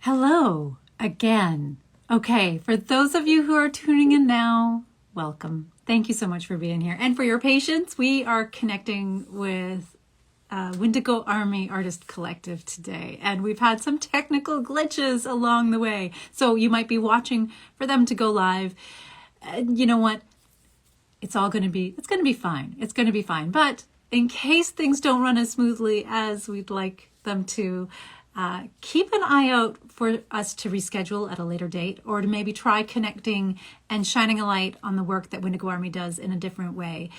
Hello again. Okay, for those of you who are tuning in now, welcome. Thank you so much for being here. And for your patience, we are connecting with Windigo Army Artist Collective today. And we've had some technical glitches along the way. So you might be watching for them to go live. And you know what? It's going to be fine. It's going to be fine. But in case things don't run as smoothly as we'd like them to, keep an eye out for us to reschedule at a later date, or to maybe try connecting and shining a light on the work that Windigo Army does in a different way.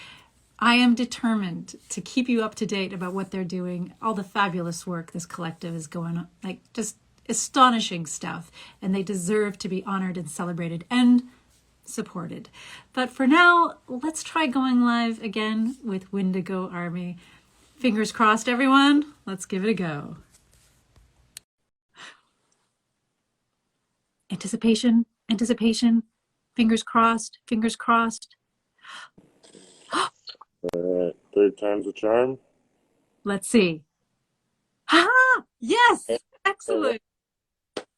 I am determined to keep you up to date about what they're doing, all the fabulous work this collective is going on, like just astonishing stuff, and they deserve to be honored and celebrated and supported. But for now, let's try going live again with Windigo Army. Fingers crossed, everyone. Let's give it a go. Anticipation, anticipation, fingers crossed, fingers crossed. All right, third time's a charm. Let's see. Ha! Yes! Excellent.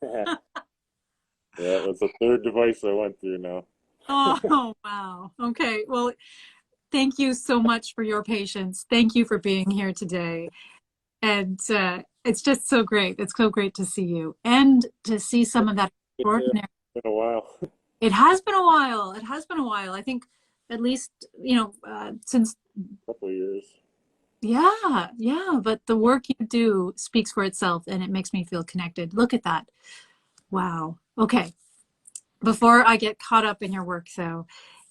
Yeah, that's the third device I went through now. Oh, wow. Okay. Well, thank you so much for your patience. Thank you for being here today. And it's just so great. It's so great to see you and to see some of that extraordinary. It's been a while. It has been a while. It has been a while. I think at least, since. A couple of years. Yeah. But the work you do speaks for itself, and it makes me feel connected. Look at that. Wow. Okay. Before I get caught up in your work, though,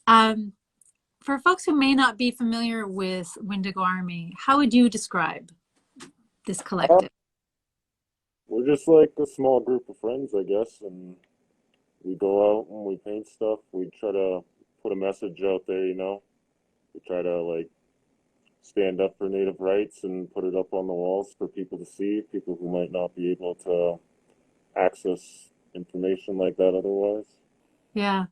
for folks who may not be familiar with Windigo Army, how would you describe this collective? We're just like a small group of friends, I guess, and we go out and we paint stuff. We try to put a message out there, We try to like stand up for Native rights and put it up on the walls for people to see, people who might not be able to access information like that otherwise. Yeah.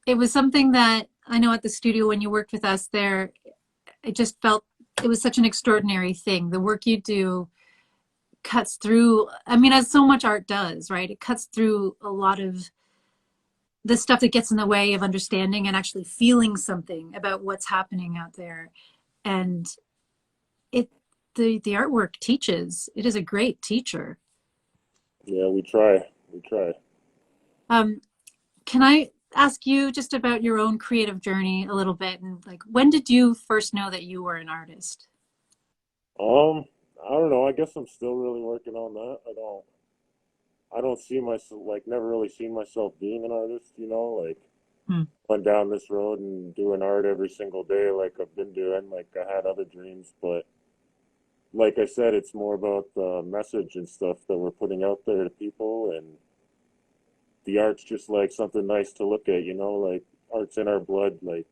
It was something that I know at the studio when you worked with us there, it just felt it was such an extraordinary thing. The work you do cuts through, I mean, as so much art does, right? It cuts through a lot of the stuff that gets in the way of understanding and actually feeling something about what's happening out there. And the artwork teaches. It is a great teacher. Yeah, we try. We try. Can I ask you just about your own creative journey a little bit, and like when did you first know that you were an artist? I don't know. I guess I'm still really working on that. I don't see myself, like, never really seen myself being an artist, like, Hmm. went down this road and doing art every single day like I've been doing. Like, I had other dreams, but like I said, it's more about the message and stuff that we're putting out there to people, and the art's just like something nice to look at, like art's in our blood. Like,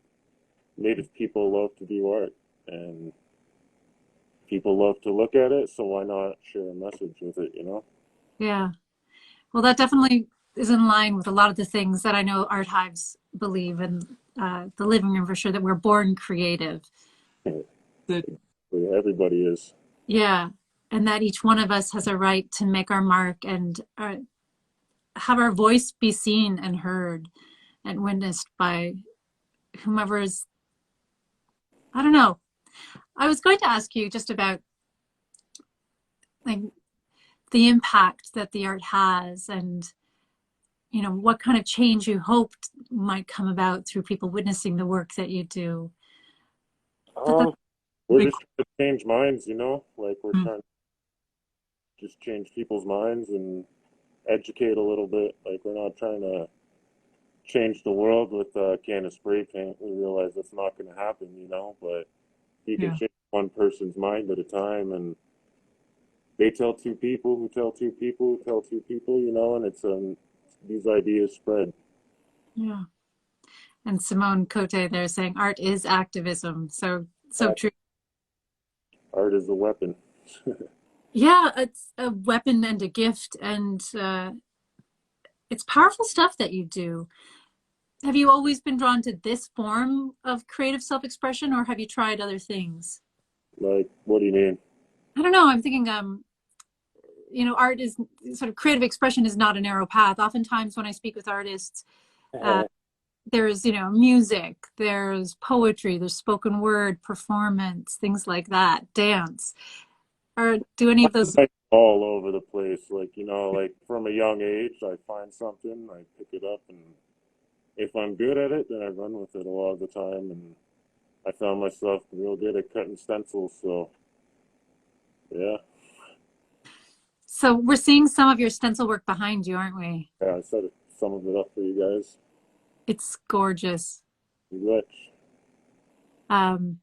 Native people love to do art, and people love to look at it, so why not share a message with it? Yeah. Well, that definitely is in line with a lot of the things that I know art hives believe, and the living room for sure, that we're born creative. That, Everybody is. yeah. And that each one of us has a right to make our mark and have our voice be seen and heard and witnessed by whomever is, I don't know. I was going to ask you just about like the impact that the art has, and what kind of change you hoped might come about through people witnessing the work that you do. That's Um, a we're big. just trying to change minds. Like, we're Mm. trying to just change people's minds and educate a little bit. Like, we're not trying to change the world with a can of spray paint. We realize that's not going to happen, but you can Yeah. change one person's mind at a time, and they tell two people who tell two people who tell two people, and it's these ideas spread. Yeah. And Simone Cote there saying art is activism. So true. Art is a weapon. Yeah, it's a weapon and a gift, and it's powerful stuff that you do. Have you always been drawn to this form of creative self-expression, or have you tried other things? Like, what do you mean? I don't know. I'm thinking, art is sort of creative expression is not a narrow path. Oftentimes when I speak with artists, uh, there's, music, there's poetry, there's spoken word, performance, things like that, dance. Or do any of those? Like all over the place. Like, like from a young age, I find something, I pick it up, and if I'm good at it, then I run with it a lot of the time. And I found myself real good at cutting stencils, so yeah. So we're seeing some of your stencil work behind you, aren't we? Yeah, I set some of it up for you guys. It's gorgeous. Rich. Um,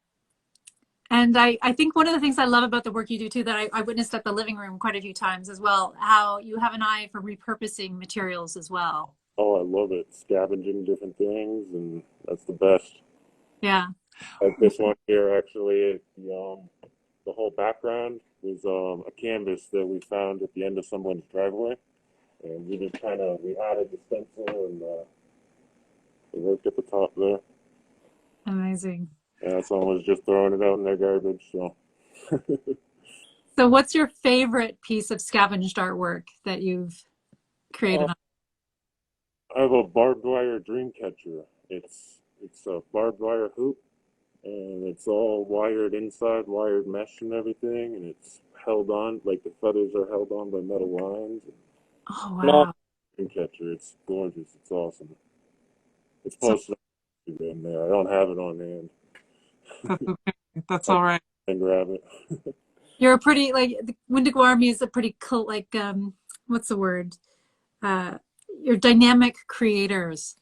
and I think one of the things I love about the work you do too, that I witnessed at the living room quite a few times as well, how you have an eye for repurposing materials as well. Oh, I love it. Scavenging different things, and that's the best. Yeah. Like this one here, actually, the whole background was a canvas that we found at the end of someone's driveway, and we just we added the stencil and it worked at the top there. Amazing. Yeah, someone was just throwing it out in their garbage, so. So what's your favorite piece of scavenged artwork that you've Uh, created? I have a barbed wire dream catcher. It's a barbed wire hoop, and it's all wired inside, wired mesh and everything, and it's held on like the feathers are held on by metal lines. Oh, No, wow. dream catcher. It's gorgeous. It's awesome. It's So posted on Instagram there. I don't have it on hand. That's okay. That's I all right. can grab it. you're a pretty, like, the Windigo Army is a pretty cool, like, what's the word? Uh, you're dynamic creators.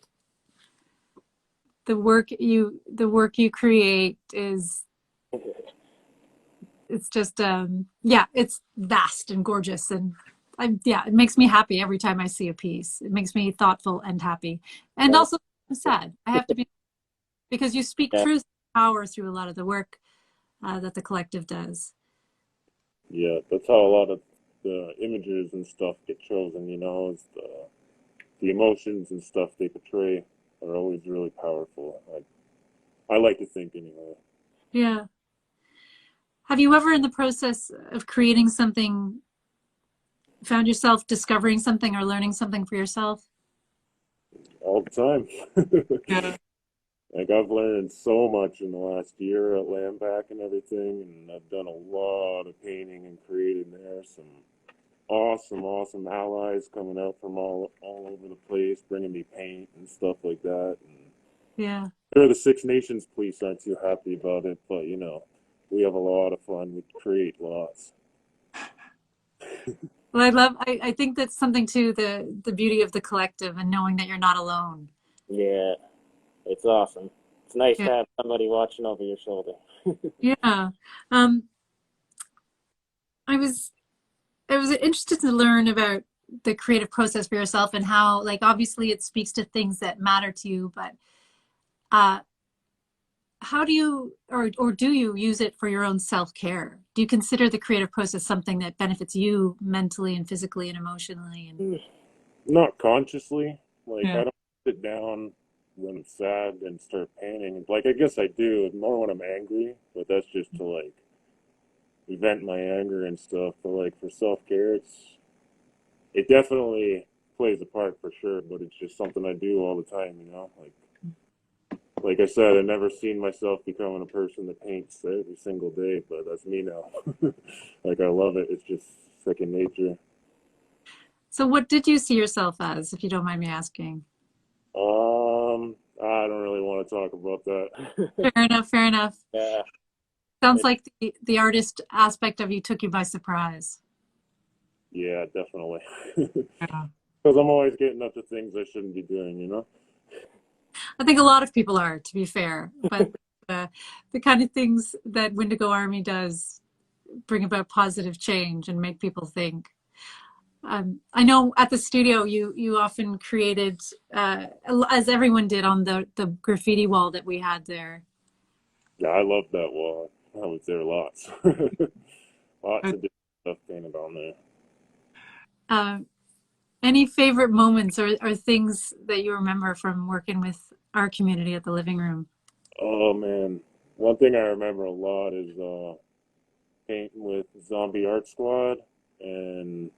The work you create is, it's just, yeah, it's vast and gorgeous. And yeah, it makes me happy every time I see a piece. It makes me thoughtful and happy. And Uh, also sad. I have to be, because you speak yeah, truth and power through a lot of the work that the collective does. yeah, that's how a lot of the images and stuff get chosen. Is the emotions and stuff they portray are always really powerful. I like to think anyway. Yeah. Have you ever, in the process of creating something, found yourself discovering something or learning something for yourself? All the time. Yeah. Like I've learned so much in the last year at Landback and everything, and I've done a lot of painting and creating there. Some awesome, awesome allies coming out from all over the place, bringing me paint and stuff like that. And Yeah. sure, the Six Nations police aren't too happy about it, but we have a lot of fun. We create lots. Well, I think that's something too, the beauty of the collective and knowing that you're not alone. Yeah, it's awesome. It's nice Yeah. to have somebody watching over your shoulder. Yeah. Um, I was I was interested to learn about the creative process for yourself and how, like, obviously it speaks to things that matter to you, but uh, how do you, or do you use it for your own self-care? Do you consider the creative process something that benefits you mentally and physically and emotionally? And Not consciously. Like Yeah. I don't sit down when I'm sad and start painting. Like I guess I do more when I'm angry, but that's just to like vent my anger and stuff. But like for self care, it definitely plays a part for sure. But it's just something I do all the time. Like I said, I never seen myself becoming a person that paints every single day, but that's me now. Like I love it. It's just second nature. so what did you see yourself as, if you don't mind me asking? I don't really want to talk about that. Fair enough, fair enough. Yeah, Sounds it's like the artist aspect of you took you by surprise. Yeah, definitely. Yeah. Because I'm always getting up to things I shouldn't be doing. I think a lot of people are, to be fair, but the kind of things that Windigo Army does bring about positive change and make people think. I know at the studio you often created, as everyone did on the graffiti wall that we had there. Yeah, I love that wall. I was there lots. Lots I, of different stuff painted on there. Uh, any favorite moments or things that you remember from working with our community at the living room? Oh man, one thing I remember a lot is painting with Zombie Art Squad. and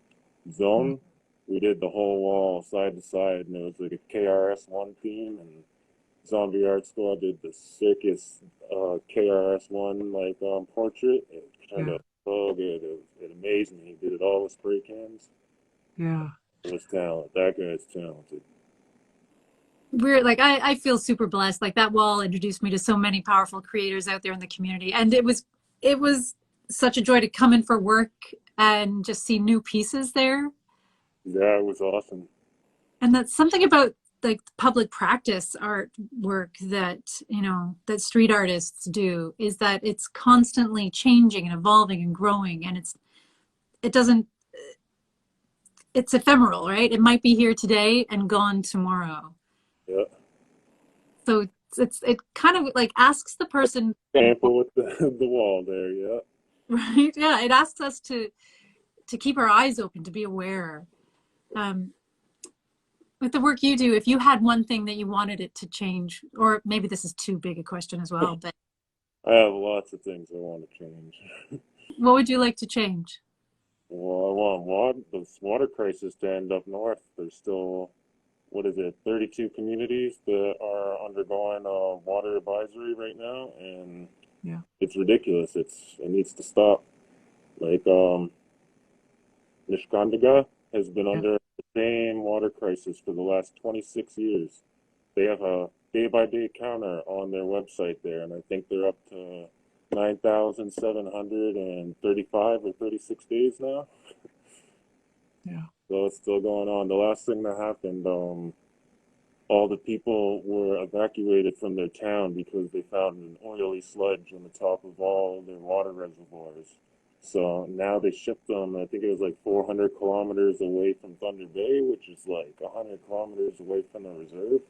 zone. We did the whole wall side to side, and it was like a KRS-One theme. And Zombie Art Squad did the sickest KRS-One portrait. It turned Yeah. out so good. It amazed me. He did it all with spray cans. Yeah. It was talent. That guy's talented. We're like, I feel super blessed. Like that wall introduced me to so many powerful creators out there in the community. And it was such a joy to come in for work and just see new pieces there. Yeah, it was awesome. And that's something about like public practice art work that, that street artists do, is that it's constantly changing and evolving and growing. And it doesn't, it's ephemeral, right? It might be here today and gone tomorrow. Yeah. So it kind of like asks the person, Sample with the wall there, yeah. right? Yeah, it asks us to keep our eyes open, to be aware. With the work you do, if you had one thing that you wanted it to change, or maybe this is too big a question as well, but I have lots of things I want to change. what would you like to change? Well, I want this water crisis to end up north. There's still, 32 communities that are undergoing a water advisory right now, and Yeah. it's ridiculous. It needs to stop. Like, Nishkandaga has been Yeah. under the same water crisis for the last 26 years. They have a day-by-day counter on their website there, and I think they're up to 9,735 or 36 days now. Yeah. So it's still going on. The last thing that happened, all the people were evacuated from their town because they found an oily sludge on the top of all their water reservoirs. So now they shipped them, I think it was like 400 kilometers away from Thunder Bay, which is like 100 kilometers away from the reserve.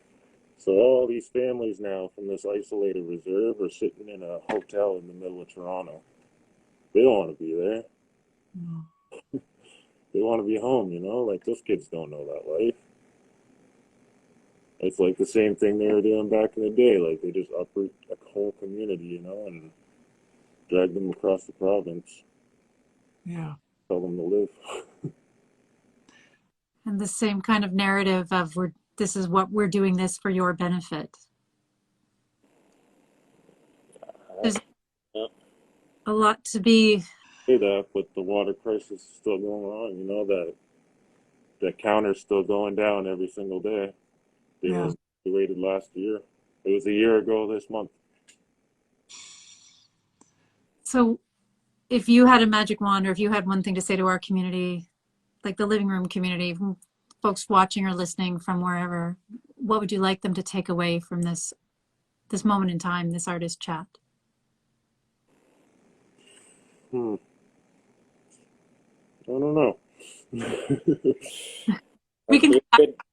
So all these families now from this isolated reserve are sitting in a hotel in the middle of Toronto. They don't want to be there. No. They want to be home, Like those kids don't know that life. It's like the same thing they were doing back in the day. Like they just uproot a whole community, and drag them across the province. Yeah. Tell them to live. And the same kind of narrative of this is what we're doing this for your benefit. There's Yeah. a lot to be. Say that, but the water crisis is still going on. That counter's still going down every single day. They Yeah. were evacuated last year. It was a year ago this month. So if you had a magic wand, or if you had one thing to say to our community, like the Living Room community, folks watching or listening from wherever, what would you like them to take away from this moment in time, this artist chat? I don't know. We can.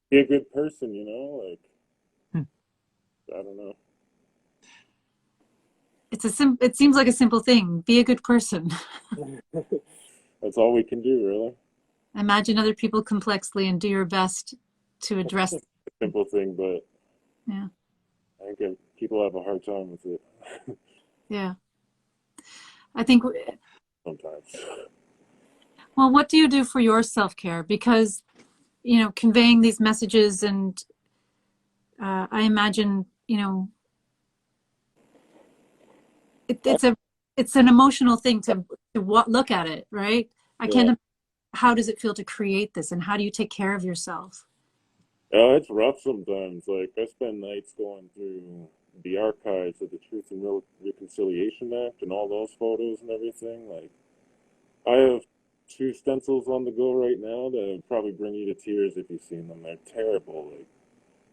Be a good person, Like, I don't know. It seems like a simple thing. Be a good person. That's all we can do, really. Imagine other people complexly and do your best to address. A simple thing, but Yeah. I think people have a hard time with it Yeah. I think, sometimes. well, what do you do for your self-care? Because, conveying these messages, and I imagine, it's an emotional thing to look at it, right? I can't. How does it feel to create this, and how do you take care of yourself? Yeah, it's rough sometimes. Like, I spend nights going through the archives of the Truth and Reconciliation Act and all those photos and everything. Like, I have 2 stencils on the go right now that would probably bring you to tears if you've seen them. They're terrible. Like,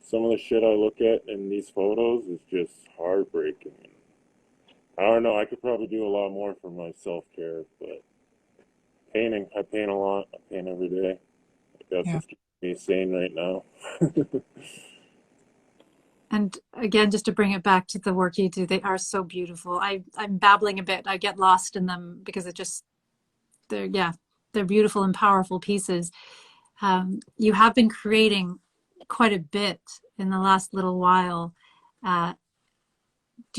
some of the shit I look at in these photos is just heartbreaking. I don't know. I could probably do a lot more for my self-care, but painting. I paint a lot. I paint every day. That's Yeah. what's keeping me sane right now. And again, just to bring it back to the work you do, they are so beautiful. I'm babbling a bit. I get lost in them because they're beautiful and powerful pieces. You have been creating quite a bit in the last little while. Do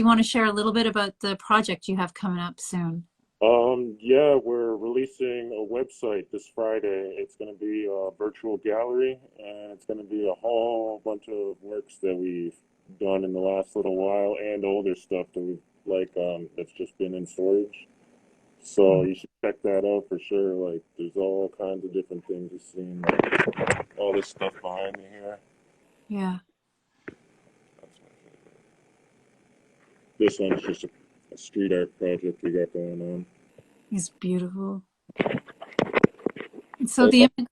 you want to share a little bit about the project you have coming up soon? Yeah, we're releasing a website this Friday. It's going to be a virtual gallery, and it's going to be a whole bunch of works that we've done in the last little while, and older stuff that we've that's just been in storage. So Mm. you should check that out for sure. Like, there's all kinds of different things you've seen, like all this stuff behind me here. Yeah. That's my favorite. This one's just a street art project we got going on. It's beautiful. So So the image,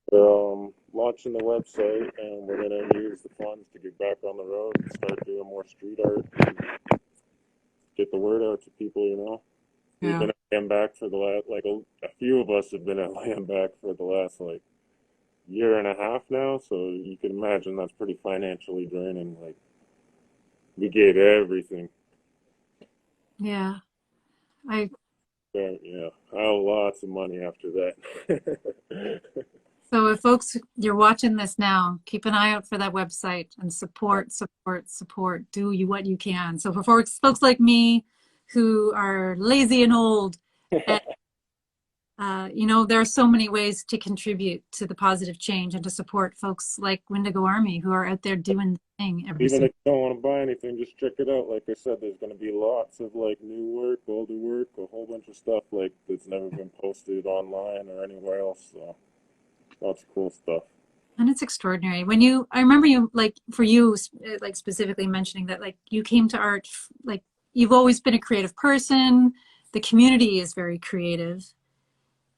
Launching the website, and we're gonna use the funds to get back on the road and start doing more street art and get the word out to people. We've Yeah. been at Land Back for the last a few of us have been at Land Back for the last year and a half now. So you can imagine that's pretty financially draining. Like, we gave everything. yeah. I Yeah, I owe lots of money after that. So if folks, you're watching this now, keep an eye out for that website and support, support, support. Do you what you can. So for folks like me who are lazy and old, and, there are so many ways to contribute to the positive change and to support folks like Windigo Army who are out there doing the thing every Even single. if you don't want to buy anything, just check it out. Like I said, there's going to be lots of new work, older work, a whole bunch of stuff that's never been posted online or anywhere else. So lots of cool stuff. And it's extraordinary. I remember you, like, for you, like, specifically mentioning that, like, you came to art, like, you've always been a creative person. The community is very creative.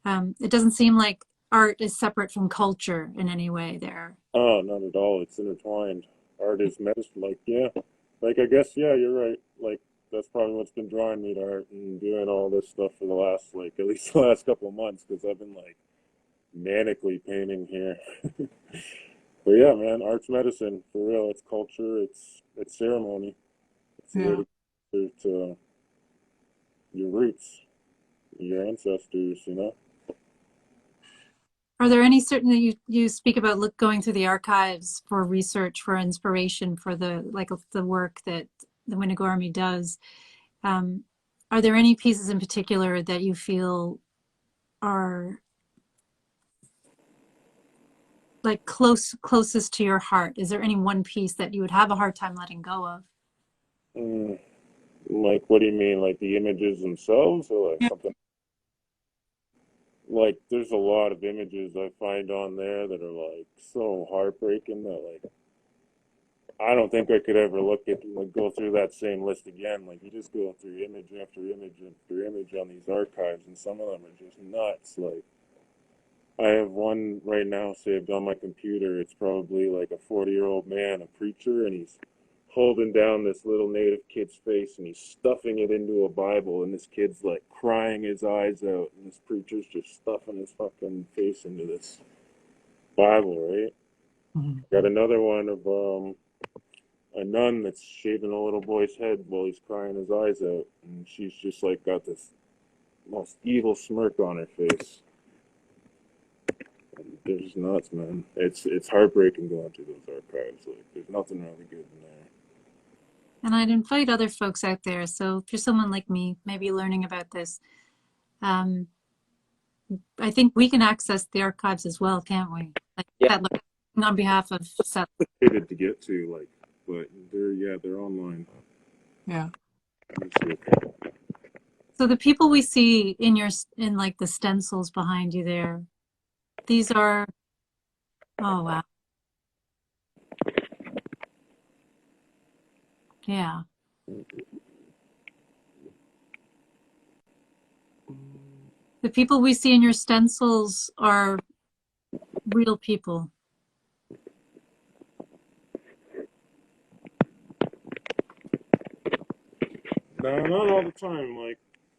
It doesn't seem like art is separate from culture in any way there. Oh, not at all. It's intertwined. Art is medicine. Yeah. I guess, yeah, you're right. That's probably what's been drawing me to art and doing all this stuff for the last, at least the last couple of months, because I've been, manically painting here. But yeah, man, art's medicine for real. It's culture. It's ceremony. It's a way Yeah. to get to your roots, your ancestors. Are there any certain that you speak about going through the archives for research, for inspiration, for the work that the Windigo Army does? Um, are there any pieces in particular that you feel are closest to your heart? Is there any one piece that you would have a hard time letting go of? Mm, what do you mean? Like the images themselves, or Yeah. something? There's a lot of images I find on there that are so heartbreaking that I don't think I could ever go through that same list again. You just go through image after image after image on these archives, and some of them are just nuts. I have one right now saved on my computer. It's probably a 40-year-old man, a preacher, and he's holding down this little native kid's face, and he's stuffing it into a Bible, and this kid's crying his eyes out, and this preacher's just stuffing his fucking face into this Bible, right? Mhm. Got another one of a nun that's shaving a little boy's head while he's crying his eyes out, and she's just got this most evil smirk on her face. They're just nuts, man. It's heartbreaking going through those archives. There's nothing really good in there. And I'd invite other folks out there. So if you're someone like me, maybe learning about this, um, I think we can access the archives as well, can't we? Yeah. On behalf of Seth. Complicated to get to, but they're online. Yeah. So the people we see in the stencils behind you there, these are, oh wow. Yeah. The people we see in your stencils are real people. No, not all the time.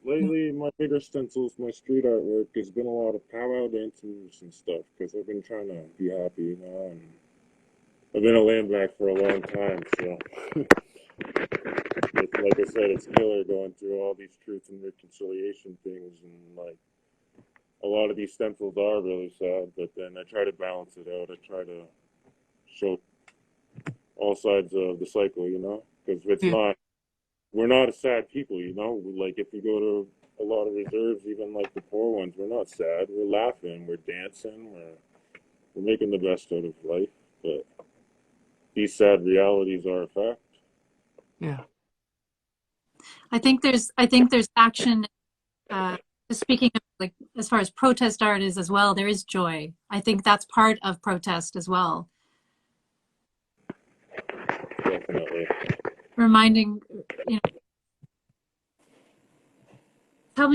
Lately, my bigger stencils, my street artwork, has been a lot of powwow dancers and stuff because I've been trying to be happy. And I've been a land back for a long time, so like I said, it's killer going through all these truth and reconciliation things, and a lot of these stencils are really sad, but then I try to balance it out. I try to show all sides of the cycle, because it's Yeah. not, we're not a sad people. If you go to a lot of reserves, even like the poor ones. We're not sad. We're laughing. We're dancing. We're making the best out of life. But these sad realities are a fact. Yeah. I think there's action. Speaking of, like, as far as protest art is as well, there is joy. I think that's part of protest as well. Definitely. Reminding, you know, tell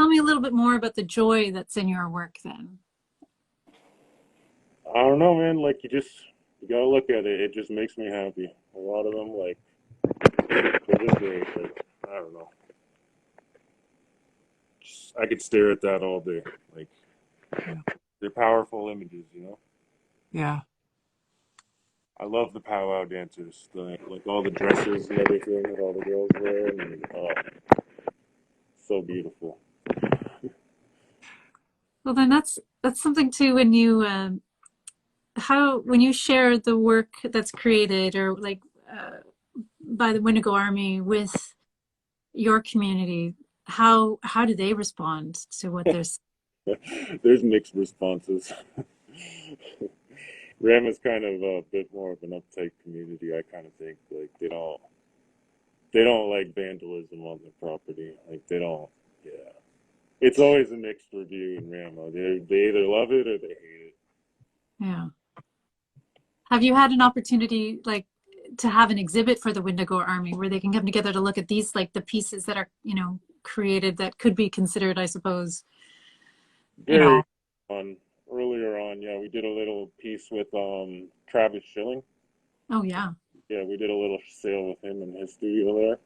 me a little bit more about the joy that's in your work then. I don't know, man. Like you gotta look at it. It just makes me happy. A lot of them, like, they're just great. Like, I don't know. I could stare at that all day. Like, Yeah. they're powerful images, you know. Yeah. I love the powwow dances, like all the dresses and everything that all the girls wear, and so beautiful. Well, then that's something too when you when you share the work that's created or like by the Windigo Army with your community, how do they respond to what they're saying? There's mixed responses. Ram is kind of a bit more of an uptight community. I kind of think like they don't like vandalism on their property. Like they don't. Yeah, it's always a mixed review in Ramo. They either love it or they hate it. Yeah. Have you had an opportunity like to have an exhibit for the Windigo Army where they can come together to look at these, like the pieces that are, you know, created that could be considered, I suppose, you Very know. on earlier on, yeah, we did a little piece with Travis Schilling. Oh yeah. Yeah, we did a little sale with him in his studio there.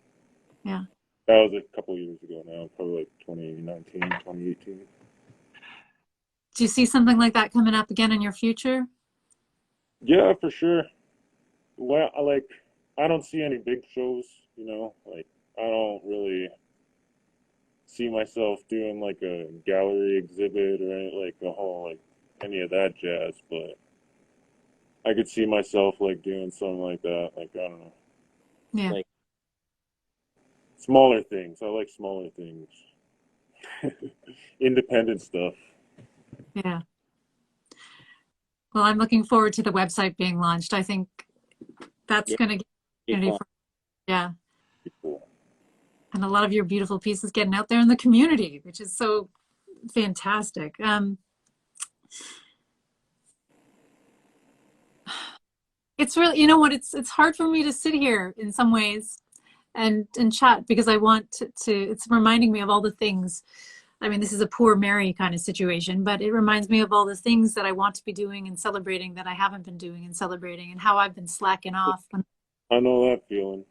Yeah. That was a couple years ago now, probably like 2019, 2018. Do you see something like that coming up again in your future? Yeah, for sure. Well, I don't see any big shows, you know, like I don't really see myself doing like a gallery exhibit or like a whole like any of that jazz, but I could see myself like doing something like that. Like I don't know, Yeah. Like, smaller things. I like smaller things, independent stuff. Yeah. Well, I'm looking forward to the website being launched. I think that's yeah, going to get be opportunity fun. for, yeah. Cool. And a lot of your beautiful pieces getting out there in the community, which is so fantastic. It's really, you know what, it's hard for me to sit here in some ways and chat because I want to it's reminding me of all the things. I mean, this is a poor Mary kind of situation, but it reminds me of all the things that I want to be doing and celebrating that I haven't been doing and celebrating and how I've been slacking off. I know that feeling.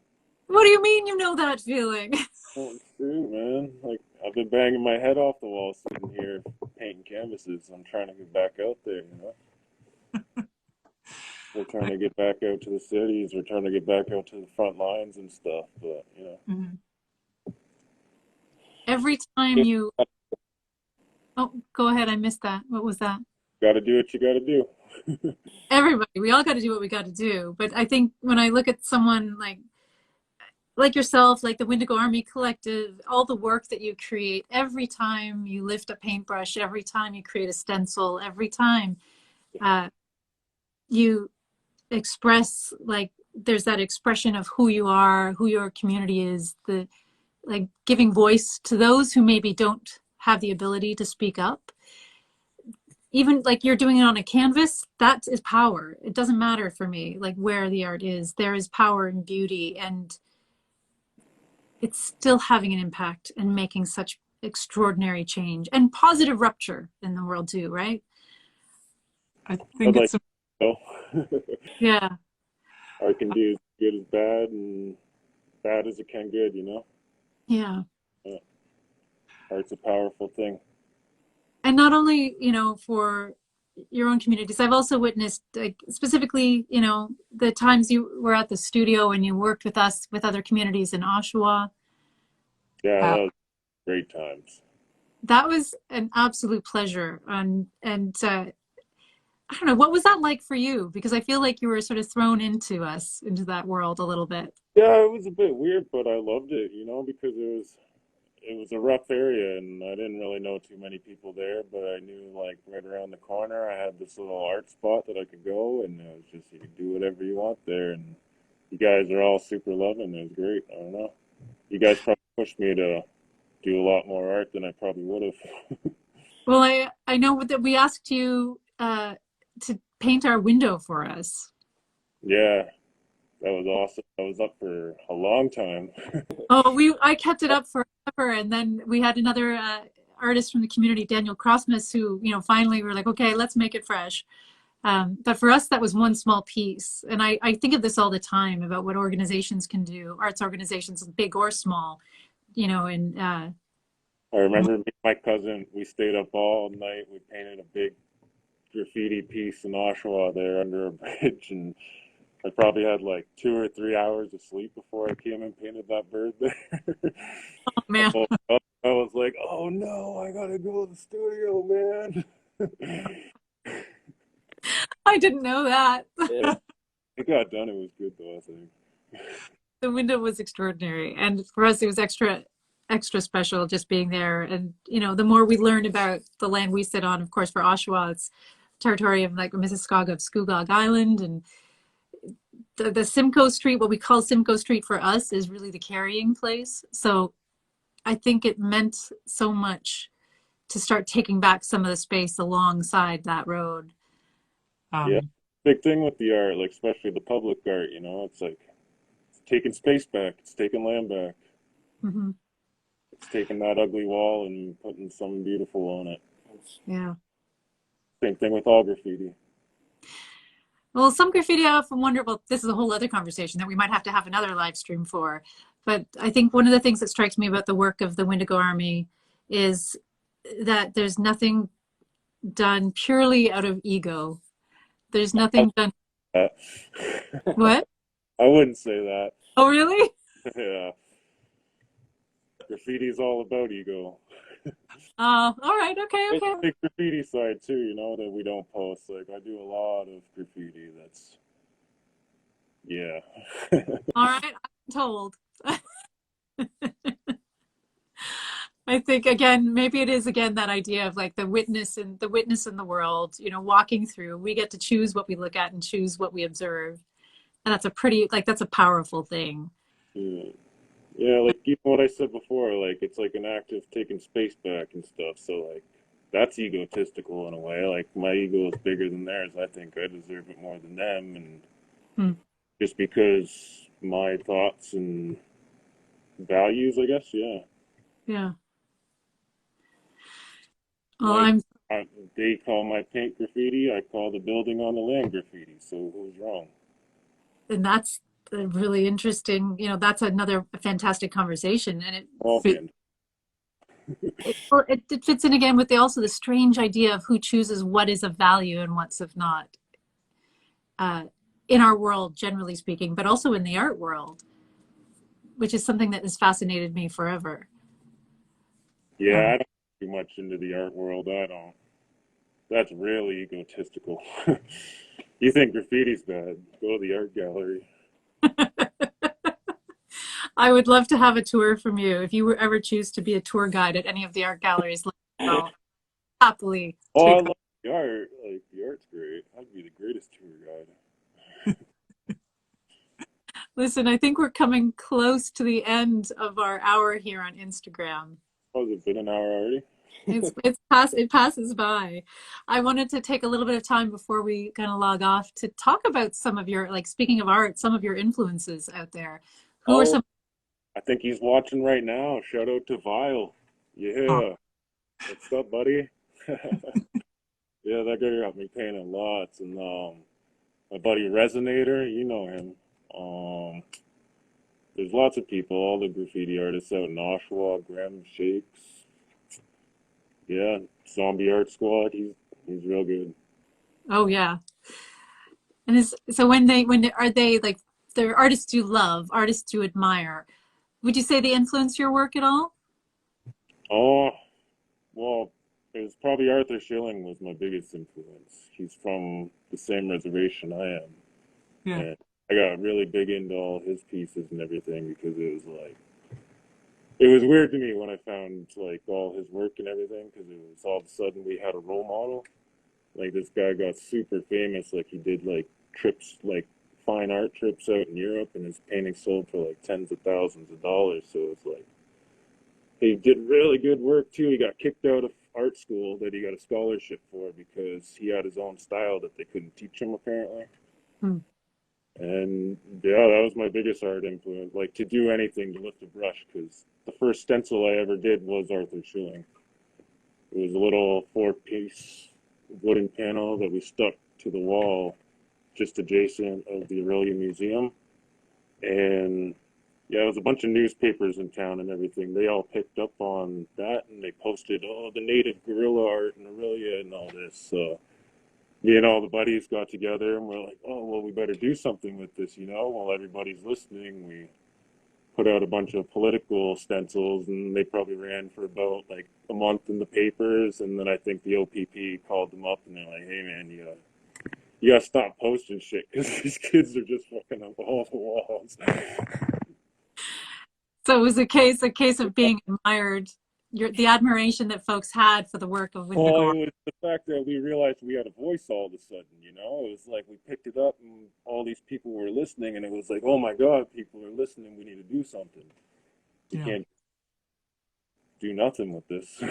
What do you mean you know that feeling? Oh, it's true, man. Like I've been banging my head off the wall sitting here painting canvases. I'm trying to get back out there, you know. We're trying to get back out to the cities. We're trying to get back out to the front lines and stuff. But you know, Mhm. Every time you, oh, go ahead. I missed that. What was that? got to do what you got to do. Everybody, we all got to do what we got to do. But I think when I look at someone like yourself, like the Windigo Army Collective, all the work that you create, every time you lift a paintbrush, every time you create a stencil, every time uh, you express, like there's that expression of who you are, who your community is, the like giving voice to those who maybe don't have the ability to speak up. Even like you're doing it on a canvas, that is power. It doesn't matter for me like where the art is. There is power and beauty, and it's still having an impact and making such extraordinary change and positive rupture in the world too, right? I I'd think like it's, to know. Yeah. Art can be as good as bad and bad as it can good, you know? Yeah. Yeah. Art's a powerful thing. And not only, you know, for your own communities, I've also witnessed, like, specifically, you know, the times you were at the studio and you worked with us with other communities in Oshawa. Yeah, uh, that was great times. That was an absolute pleasure. And I don't know, what was that like for you? Because I feel like you were sort of thrown into us, into that world a little bit. Yeah, it was a bit weird, but I loved it, you know, because it was a rough area, and I didn't really know too many people there, but I knew like right around the corner I had this little art spot that I could go, and it was just you could do whatever you want there, and you guys are all super loving. It was great. I don't know. You guys probably pushed me to do a lot more art than I probably would have. Well, I know that we asked you to paint our window for us. Yeah, that was awesome. I was up for a long time. Oh, I kept it up forever, and then we had another artist from the community, Daniel Crossmas, who finally were like, okay, let's make it fresh. But for us, that was one small piece, and I think of this all the time about what organizations can do, arts organizations, big or small. And I remember me and my cousin, we stayed up all night. We painted a big graffiti piece in Oshawa there under a bridge, and I probably had like 2 or 3 hours of sleep before I came and painted that bird there. oh man, I was like, oh no, I gotta go to the studio, man. I didn't know that. Yeah. It got done. It was good though, I think. The window was extraordinary, and for us, it was extra special just being there. And the more we learn about the land we sit on, of course, for Oshawa, it's territory of like Mississauga of Scugog Island, and the Simcoe Street, what we call Simcoe Street for us, is really the carrying place. So I think it meant so much to start taking back some of the space alongside that road. Yeah, Um, big thing with the art, like especially the public art, it's like it's taking space back, it's taking land back, Hmm. it's taking that ugly wall and putting something beautiful on it. Yeah. Same thing with all graffiti. Well, some graffiti, I often wonder, well, this is a whole other conversation that we might have to have another live stream for. But I think one of the things that strikes me about the work of the Windigo Army is that there's nothing done purely out of ego. There's nothing done. That. What? I wouldn't say that. Oh, really? Yeah, graffiti's all about ego. Oh, all right. Okay. It's Okay. the graffiti side too, that we don't post. Like I do a lot of graffiti. That's yeah. All right. I'm told. I think again, maybe it is again that idea of like the witness in the world, walking through. We get to choose what we look at and choose what we observe. And that's a powerful thing. Yeah. Yeah, like even what I said before, like it's like an act of taking space back and stuff. So like that's egotistical in a way. Like my ego is bigger than theirs. I think I deserve it more than them, and Hmm. just because my thoughts and values, I guess, yeah. Yeah. Well, Like they call my paint graffiti, I call the building on the land graffiti. So who's wrong? and that's a really interesting, that's another fantastic conversation. And All band. it fits in again with also the strange idea of who chooses what is of value and what's of not, uh, in our world, generally speaking, but also in the art world, which is something that has fascinated me forever. Yeah, I don't too much into the art world. I don't. That's really egotistical. You think graffiti's bad? Go to the art gallery. I would love to have a tour from you. If you were ever choose to be a tour guide at any of the art galleries, let me know. Happily Oh, I take. love the art. Like the art's great. I'd be the greatest tour guide. Listen, I think we're coming close to the end of our hour here on Instagram. Oh, has it been an hour already? It passes by. I wanted to take a little bit of time before we kind of log off to talk about some of your, like, speaking of art, some of your influences out there. Who are Oh, some? I think he's watching right now. Shout out to Vile. Oh, Yeah. What's up, buddy? Yeah, that guy got me painting lots. And my buddy Resonator, you know him. There's lots of people, all the graffiti artists out in Oshawa, Graham Shakes. Yeah, Zombie Art Squad. He's real good. oh yeah. And so are they like they're artists you love, artists you admire? Would you say they influence your work at all? Oh, well, it was probably Arthur Schilling was my biggest influence. He's from the same reservation I am. yeah. And I got really big into all his pieces and everything because it was like it was weird to me when I found like all his work and everything because it was all of a sudden we had a role model. Like this guy got super famous. Like he did like trips, like fine art trips out in Europe, and his paintings sold for like tens of thousands of dollars. So it's like he did really good work too. He got kicked out of art school that he got a scholarship for because he had his own style that they couldn't teach him apparently. Hmm. And yeah, that was my biggest art influence. Like to do anything to lift a brush, because the first stencil I ever did was Arthur Schilling. It was a little four-piece wooden panel that we stuck to the wall just adjacent of the Aurelia Museum. And yeah, it was a bunch of newspapers in town and everything. They all picked up on that and they posted, oh, the native guerrilla art in Aurelia and all this. So me and all the buddies got together and we're like, oh, well, we better do something with this, you know, while everybody's listening. We put out a bunch of political stencils and they probably ran for about like a month in the papers. And then I think the OPP called them up and they're like, hey, man, you gotta stop posting shit because these kids are just fucking up all the walls. So it was a case of being admired, the admiration that folks had for the work of Well, Windigo. it was the fact that we realized we had a voice all of a sudden, you know? It was like we picked it up and all these people were listening, and it was like, oh my God, people are listening. We need to do something. We Yeah. can't do nothing with this.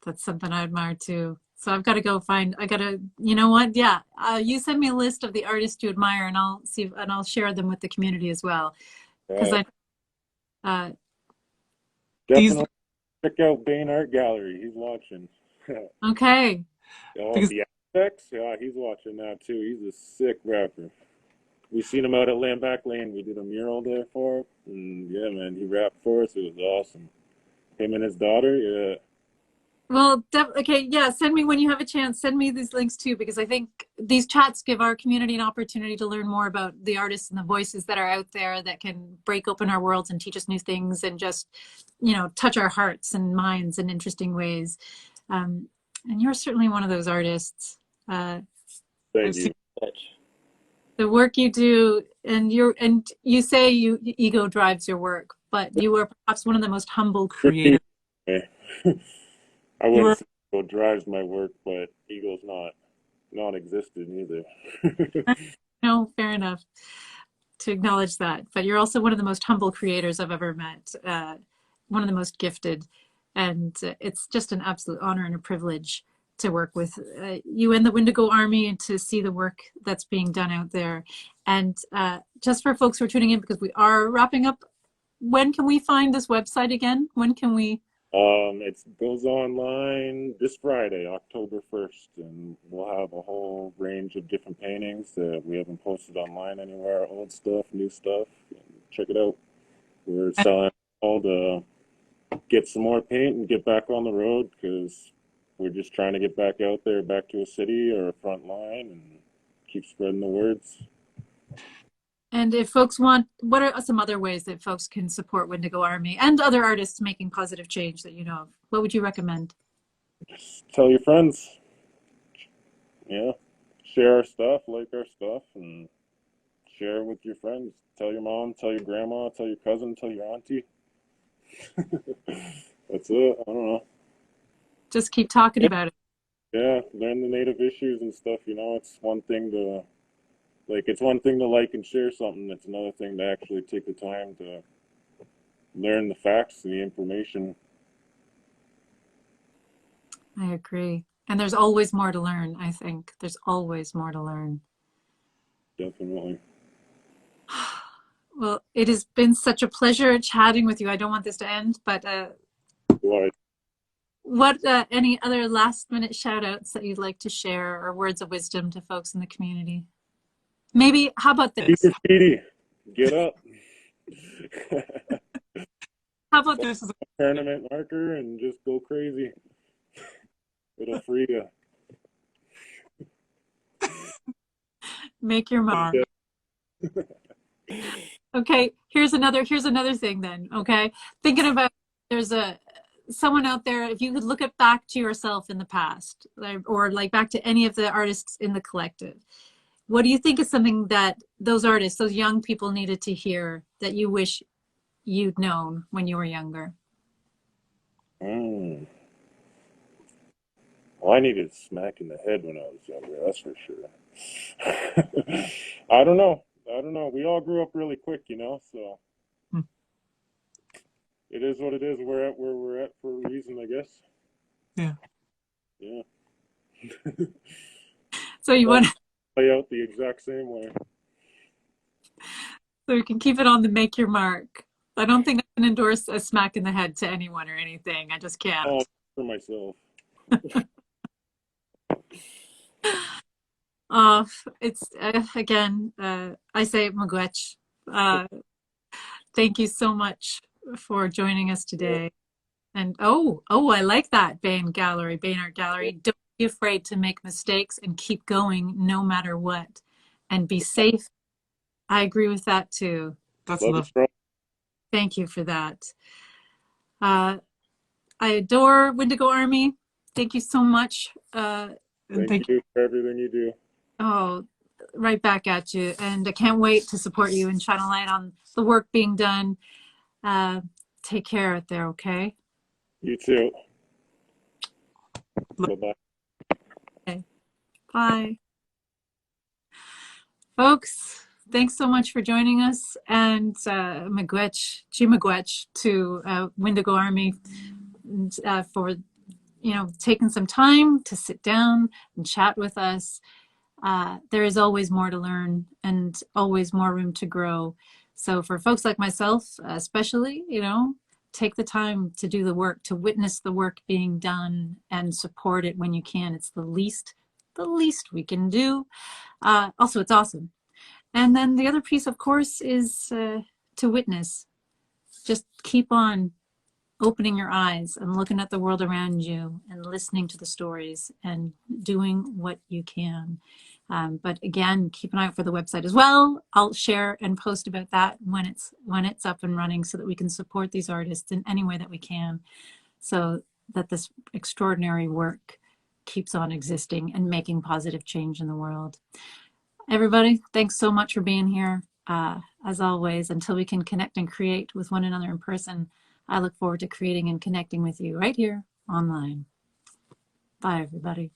That's something I admire too. So I've got to go find, you know what? Yeah. You send me a list of the artists you admire and I'll see, and I'll share them with the community as well. Because uh, These, Definitely check out Bain Art Gallery. He's watching. okay. Oh, because the Aspects? Yeah, he's watching now too. He's a sick rapper. We seen him out at Landback Lane. We did a mural there for him. And yeah, man, he rapped for us. It was awesome. Him and his daughter, yeah. Well, okay. Yeah. Send me when you have a chance, send me these links too, because I think these chats give our community an opportunity to learn more about the artists and the voices that are out there that can break open our worlds and teach us new things and just, you know, touch our hearts and minds in interesting ways. And you're certainly one of those artists. Thank I've seen, you. The work you do, and you say ego drives your work, but you are perhaps one of the most humble. creative. I You wouldn't were, say ego drives my work, but ego's not non-existent either. No, fair enough to acknowledge that. But you're also one of the most humble creators I've ever met. One of the most gifted, and it's just an absolute honor and a privilege to work with you and the Windigo Army and to see the work that's being done out there. And just for folks who are tuning in, because we are wrapping up, when can we find this website again? When can we? It goes online this Friday, October 1st, and we'll have a whole range of different paintings that we haven't posted online anywhere, old stuff, new stuff. Check it out. We're selling all to get some more paint and get back on the road because we're just trying to get back out there, back to a city or a front line and keep spreading the words. And if folks want, what are some other ways that folks can support Windigo Army and other artists making positive change that you know of? What would you recommend? Just tell your friends. Yeah. Share our stuff, like our stuff, and share it with your friends. Tell your mom, tell your grandma, tell your cousin, tell your auntie. That's it. I don't know. Just keep talking about it. Yeah, learn the native issues and stuff. You know, it's one thing to it's one thing to like and share something. It's another thing to actually take the time to learn the facts and the information. I agree. And there's always more to learn, I think. There's always more to learn. Definitely. Well, it has been such a pleasure chatting with you. I don't want this to end, but Right. what any other last minute shout outs that you'd like to share or words of wisdom to folks in the community? Maybe, how about Be this? graffiti. Get up. How about this? this is Tournament marker and just go crazy. It'll free you. Make your mark. Okay, here's another thing then, okay? Thinking about there's someone out there, if you could look it back to yourself in the past, or like back to any of the artists in the collective, what do you think is something that those artists, those young people needed to hear that you wish you'd known when you were younger? Mm. Well, I needed a smack in the head when I was younger, that's for sure. I don't know. I don't know. We all grew up really quick, you know, so Hmm. it is what it is. We're at where we're at for a reason, I guess. Yeah. Yeah. So you Well, want play out the exact same way. so you can keep it on the make your mark. I don't think I can endorse a smack in the head to anyone or anything. I just Oh, can't. for myself. It's again, I say Miigwech. Uh, thank you so much for joining us Yeah. today. And oh, I like that, Bain Art Gallery. Don't be afraid to make mistakes and keep going no matter what. And be safe. I agree with that too. That's Love you, love. strong. Thank you for that. Uh, I adore Windigo Army. Thank you so much. And Thank thank you for everything you do. Oh, right back at you. And I can't wait to support you and shine a light on the work being done. Uh, Take care out there, okay? You too. you. Bye-bye. Okay. Bye. Folks, thanks so much for joining us. And Miigwech to Windigo Army for taking some time to sit down and chat with us. There is always more to learn and always more room to grow. So for folks like myself, especially, take the time to do the work, to witness the work being done and support it when you can. It's the least we can do. Also, it's awesome. And then the other piece, of course, is to witness. Just keep on opening your eyes and looking at the world around you and listening to the stories and doing what you can. But again, keep an eye out for the website as well. I'll share and post about that when it's up and running so that we can support these artists in any way that we can so that this extraordinary work keeps on existing and making positive change in the world. Everybody, thanks so much for being here. As always, until we can connect and create with one another in person, I look forward to creating and connecting with you right here online. Bye, everybody.